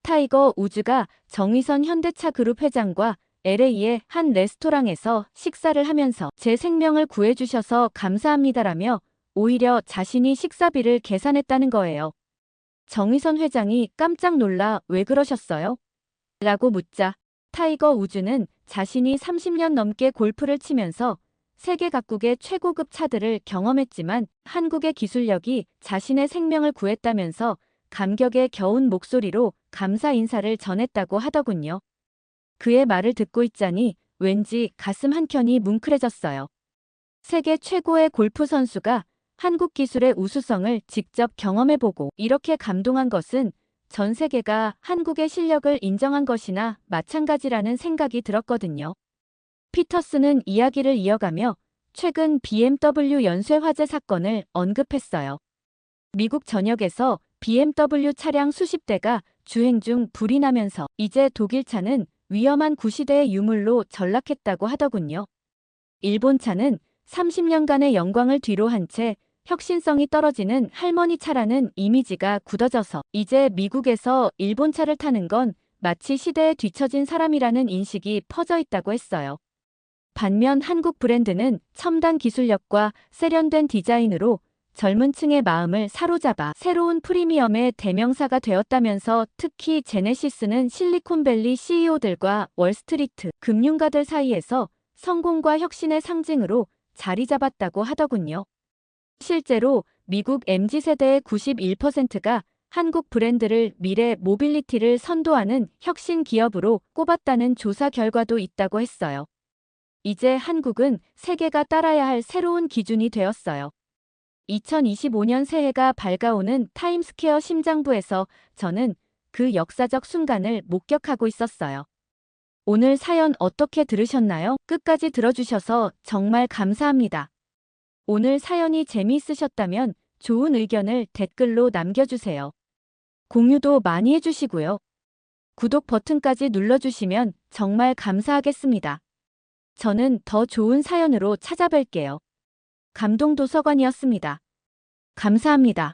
타이거 우즈가 정의선 현대차 그룹 회장과 LA의 한 레스토랑에서 식사를 하면서 제 생명을 구해주셔서 감사합니다라며 오히려 자신이 식사비를 계산했다는 거예요. 정의선 회장이 깜짝 놀라 왜 그러셨어요? 라고 묻자 타이거 우즈는 자신이 30년 넘게 골프를 치면서 세계 각국의 최고급 차들을 경험했지만 한국의 기술력이 자신의 생명을 구했다면서 감격에 겨운 목소리로 감사 인사를 전했다고 하더군요. 그의 말을 듣고 있자니 왠지 가슴 한켠이 뭉클해졌어요. 세계 최고의 골프 선수가 한국 기술의 우수성을 직접 경험해보고 이렇게 감동한 것은 전 세계가 한국의 실력을 인정한 것이나 마찬가지라는 생각이 들었거든요. 피터스는 이야기를 이어가며 최근 BMW 연쇄 화재 사건을 언급했어요. 미국 전역에서 BMW 차량 수십 대가 주행 중 불이 나면서 이제 독일 차는 위험한 구시대의 유물로 전락했다고 하더군요. 일본 차는 30년간의 영광을 뒤로 한 채 혁신성이 떨어지는 할머니 차라는 이미지가 굳어져서 이제 미국에서 일본 차를 타는 건 마치 시대에 뒤처진 사람이라는 인식이 퍼져 있다고 했어요. 반면 한국 브랜드는 첨단 기술력과 세련된 디자인으로 젊은 층의 마음을 사로잡아 새로운 프리미엄의 대명사가 되었다면서 특히 제네시스는 실리콘밸리 CEO들과 월스트리트 금융가들 사이에서 성공과 혁신의 상징으로 자리 잡았다고 하더군요. 실제로 미국 MZ세대의 91%가 한국 브랜드를 미래 모빌리티를 선도하는 혁신 기업으로 꼽았다는 조사 결과도 있다고 했어요. 이제 한국은 세계가 따라야 할 새로운 기준이 되었어요. 2025년 새해가 밝아오는 타임스퀘어 심장부에서 저는 그 역사적 순간을 목격하고 있었어요. 오늘 사연 어떻게 들으셨나요? 끝까지 들어주셔서 정말 감사합니다. 오늘 사연이 재미있으셨다면 좋은 의견을 댓글로 남겨주세요. 공유도 많이 해주시고요. 구독 버튼까지 눌러주시면 정말 감사하겠습니다. 저는 더 좋은 사연으로 찾아뵐게요. 감동도서관이었습니다. 감사합니다.